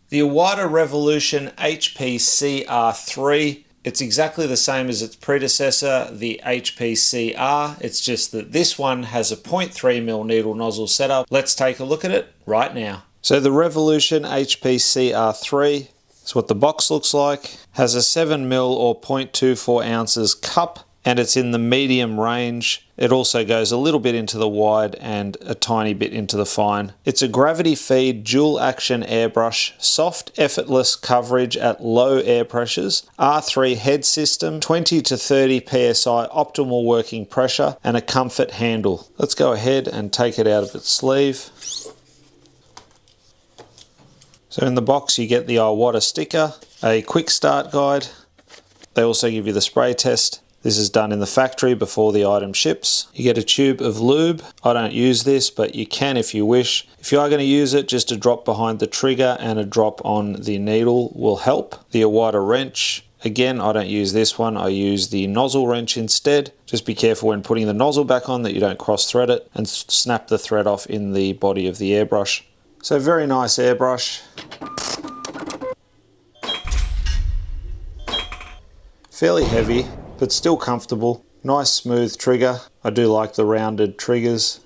The Iwata Revolution HP.CR3. It's exactly the same as its predecessor, the HP.CR. It's just that this one has a 0.3mm needle nozzle setup. Let's take a look at it right now. So the Revolution HP.CR3 is what the box looks like. Has a 7mm or 0.24 ounces cup, and it's in the medium range. It also goes a little bit into the wide and a tiny bit into the fine. It's a gravity feed dual action airbrush, soft effortless coverage at low air pressures, R3 head system, 20 to 30 psi optimal working pressure, and a comfort handle. Let's go ahead and take it out of its sleeve. So in the box you get the Iwata sticker, a quick start guide. They also give you the spray test. This is done in the factory before the item ships. You get a tube of lube. I don't use this, but you can if you wish. If you are going to use it, just a drop behind the trigger and a drop on the needle will help. The Iwata wrench. Again, I don't use this one. I use the nozzle wrench instead. Just be careful when putting the nozzle back on that you don't cross thread it and snap the thread off in the body of the airbrush. So very nice airbrush. Fairly heavy, but still comfortable. Nice smooth trigger. I do like the rounded triggers.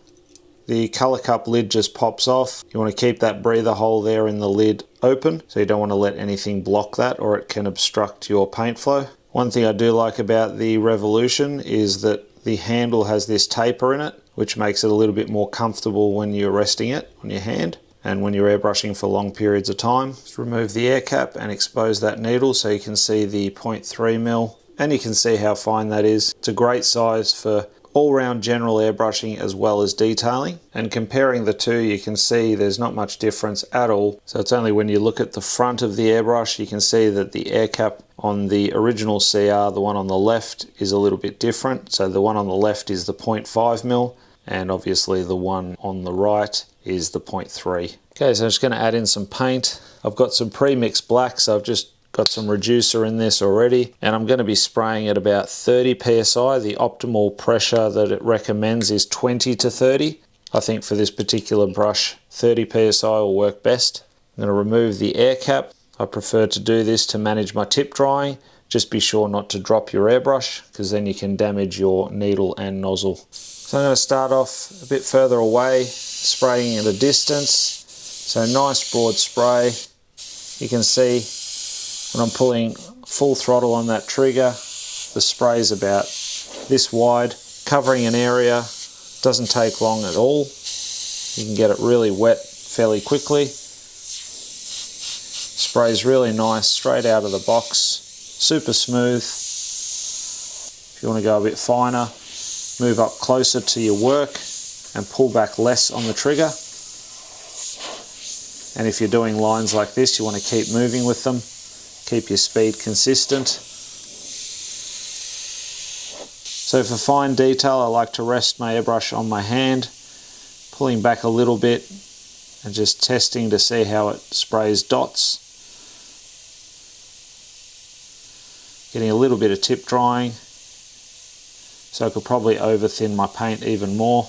The color cup lid just pops off. You want to keep that breather hole there in the lid open, so you don't want to let anything block that or it can obstruct your paint flow. One thing I do like about the Revolution is that the handle has this taper in it, which makes it a little bit more comfortable when you're resting it on your hand and when you're airbrushing for long periods of time. Just remove the air cap and expose that needle so you can see the 0.3mm. And you can see how fine that is. It's a great size for all-round general airbrushing as well as detailing. And comparing the two, you can see there's not much difference at all. So it's only when you look at the front of the airbrush, you can see that the air cap on the original CR, the one on the left, is a little bit different. So the one on the left is the 0.5mm, and obviously the one on the right is the 0.3. Okay, so I'm just going to add in some paint. I've got some pre-mixed black, so I've just got some reducer in this already, and I'm going to be spraying at about 30 psi. The optimal pressure that it recommends is 20 to 30. I think for this particular brush, 30 psi will work best. I'm going to remove the air cap. I prefer to do this to manage my tip drying. Just be sure not to drop your airbrush, because then you can damage your needle and nozzle. So I'm going to start off a bit further away, spraying at a distance. So nice broad spray. You can see when I'm pulling full throttle on that trigger, the spray is about this wide, covering an area. Doesn't take long at all. You can get it really wet fairly quickly. Sprays really nice, straight out of the box, super smooth. If you want to go a bit finer, move up closer to your work and pull back less on the trigger. And if you're doing lines like this, you want to keep moving with them. Keep your speed consistent. So for fine detail, I like to rest my airbrush on my hand, pulling back a little bit and just testing to see how it sprays dots. Getting a little bit of tip drying, so I could probably over thin my paint even more.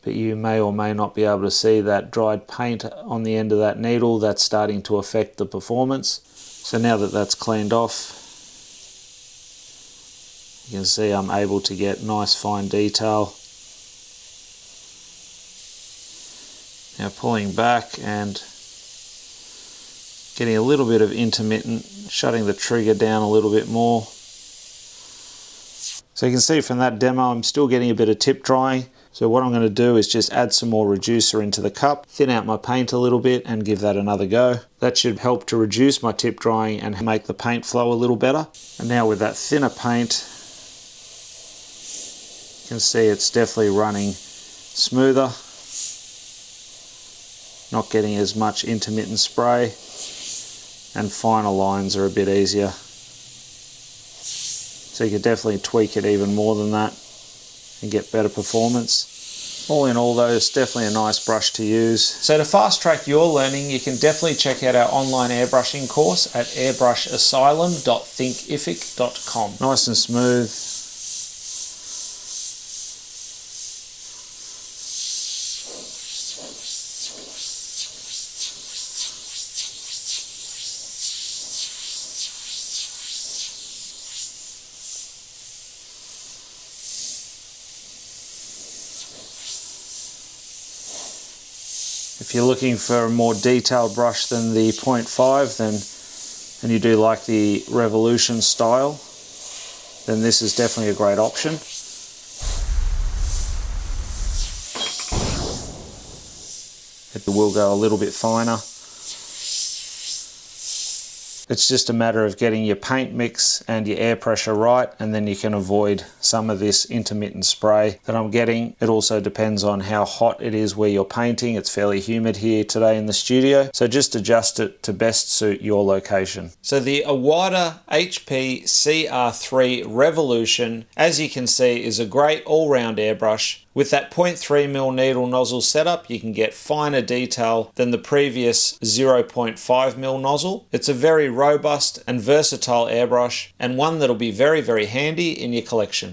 But you may or may not be able to see that dried paint on the end of that needle. That's starting to affect the performance. So now that that's cleaned off, you can see I'm able to get nice fine detail. Now pulling back and getting a little bit of intermittent, shutting the trigger down a little bit more. So you can see from that demo I'm still getting a bit of tip drying. So what I'm going to do is just add some more reducer into the cup, thin out my paint a little bit and give that another go. That should help to reduce my tip drying and make the paint flow a little better. And now with that thinner paint, you can see it's definitely running smoother. Not getting as much intermittent spray, and finer lines are a bit easier. So you could definitely tweak it even more than that and get better performance. All in all though, it's definitely a nice brush to use. So to fast track your learning, you can definitely check out our online airbrushing course at airbrushasylum.thinkific.com. Nice and smooth. If you're looking for a more detailed brush than the 0.5 and you do like the Revolution style, then this is definitely a great option. It will go a little bit finer. It's just a matter of getting your paint mix and your air pressure right, and then you can avoid some of this intermittent spray that I'm getting. It also depends on how hot it is where you're painting. It's fairly humid here today in the studio, so just adjust it to best suit your location. So the Iwata HP.CR3 Revolution, as you can see, is a great all-round airbrush. With that 0.3mm needle nozzle setup, you can get finer detail than the previous 0.5mm nozzle. It's a very robust and versatile airbrush, and one that'll be very, very handy in your collection.